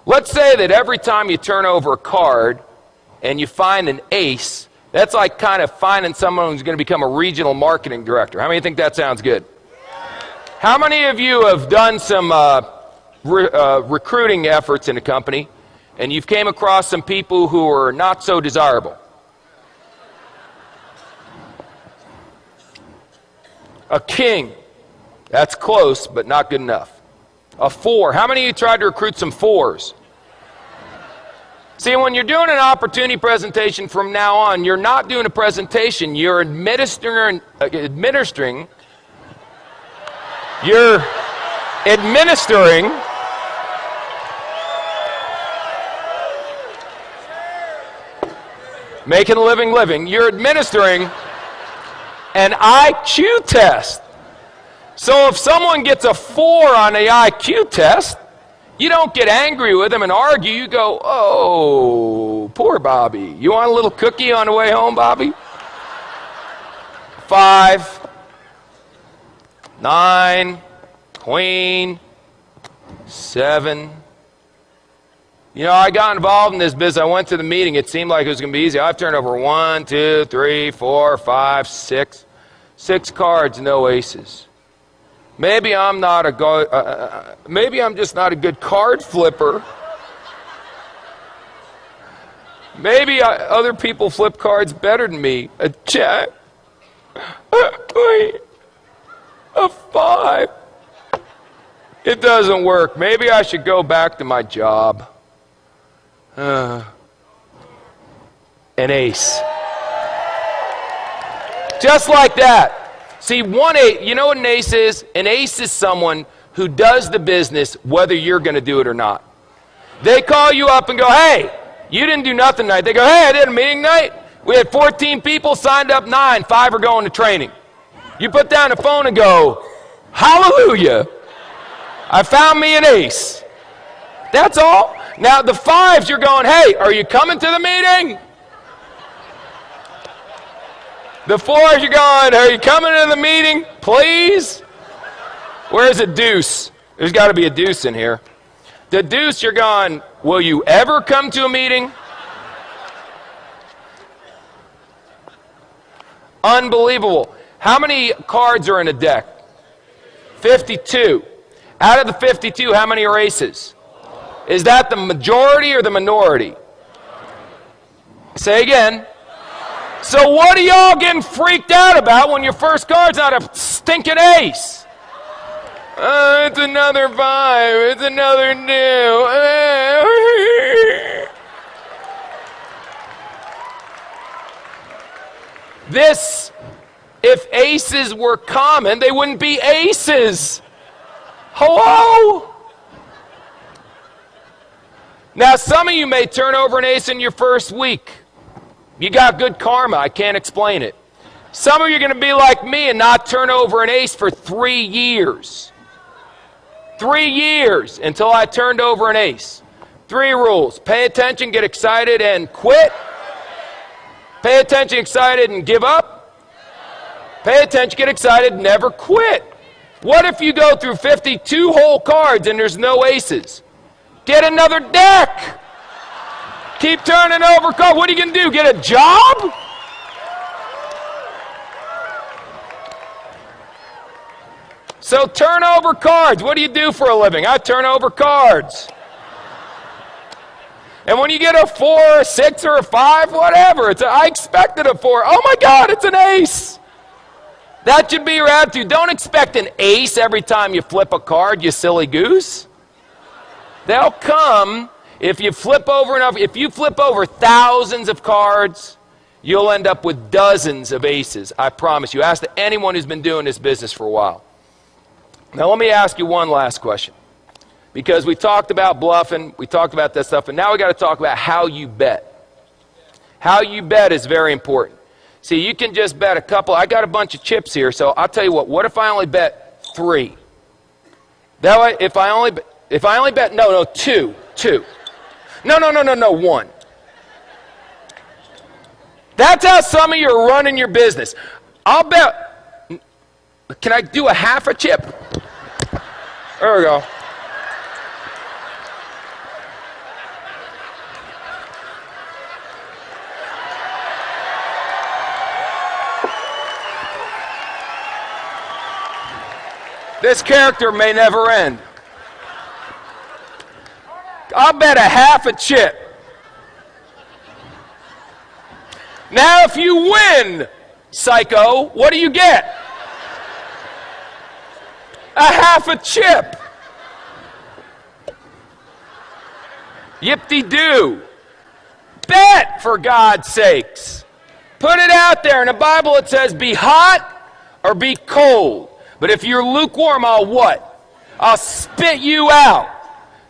Let's say that every time you turn over a card and you find an ace, that's like kind of finding someone who's going to become a regional marketing director. How many think that sounds good? How many of you have done some recruiting efforts in a company and you've came across some people who are not so desirable? A king. That's close, but not good enough. A 4. How many of you tried to recruit some 4s? See, when you're doing an opportunity presentation from now on, you're not doing a presentation, you're administering making a living, you're administering an IQ test. So if someone gets a 4 on the IQ test, you don't get angry with them and argue. You go, oh, poor Bobby. You want a little cookie on the way home, Bobby? 5, 9, queen, 7. You know, I got involved in this business. I went to the meeting. It seemed like it was going to be easy. I've turned over 1, 2, 3, 4, 5, 6. 6 cards, no aces. Maybe I'm not a maybe I'm just not a good card flipper. Maybe other people flip cards better than me. A jack. Wait. A 5. It doesn't work. Maybe I should go back to my job. An ace. Just like that. See, 1 8, you know what an ace is? An ace is someone who does the business whether you're going to do it or not. They call you up and go, hey, you didn't do nothing tonight. They go, hey, I did a meeting night. We had 14 people, signed up 9, 5 are going to training. You put down the phone and go, hallelujah, I found me an ace. That's all. Now the 5s, you're going, hey, are you coming to the meeting? The 4s, you're going, are you coming to the meeting, please? Where's a deuce? There's got to be a deuce in here. The deuce, you're going, will you ever come to a meeting? Unbelievable. How many cards are in a deck? 52. Out of the 52, how many are aces? Is that the majority or the minority? Say again. So what are y'all getting freaked out about when your first card's not a stinking ace? It's another 5. It's another new. This, if aces were common, they wouldn't be aces. Hello? Now, some of you may turn over an ace in your first week. You got good karma. I can't explain it. Some of you are going to be like me and not turn over an ace for 3 years. 3 years until I turned over an ace. 3 rules. Pay attention, get excited, and quit. Pay attention, excited, and give up. Pay attention, get excited, never quit. What if you go through 52 whole cards and there's no aces? Get another deck. Keep turning over cards. What are you going to do? Get a job? So turn over cards. What do you do for a living? I turn over cards. And when you get a 4, a 6, or a 5, whatever, I expected a 4. Oh my God, it's an ace. That should be your attitude. Don't expect an ace every time you flip a card, you silly goose. They'll come. If you flip over enough, if you flip over thousands of cards, you'll end up with dozens of aces. I promise you. Ask anyone who's been doing this business for a while. Now let me ask you one last question. Because we talked about bluffing, we talked about that stuff, and now we got to talk about how you bet. How you bet is very important. See, you can just bet a couple. I got a bunch of chips here, so I'll tell you what if I only bet 3? That way, if I only bet, no, 2. No, 1. That's how some of you are running your business. I'll bet, can I do a half a chip? There we go. This character may never end. I'll bet a half a chip. Now, if you win, psycho, what do you get? A half a chip. Yip-de-doo. Bet, for God's sakes. Put it out there. In the Bible it says, be hot or be cold. But if you're lukewarm, I'll what? I'll spit you out.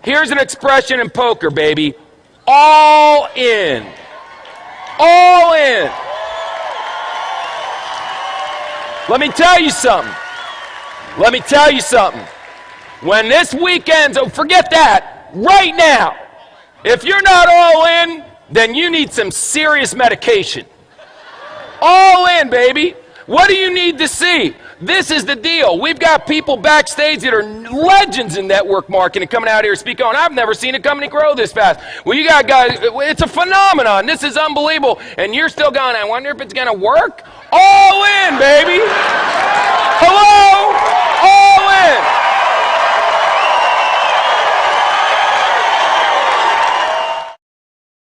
Here's an expression in poker, baby. All in. All in. Let me tell you something. Let me tell you something. When this weekend's over, forget that. Right now. If you're not all in, then you need some serious medication. All in, baby. What do you need to see? This is the deal. We've got people backstage that are legends in network marketing coming out here to speak on. I've never seen a company grow this fast. Well, you got guys, it's a phenomenon. This is unbelievable. And you're still going, I wonder if it's going to work? All in, baby.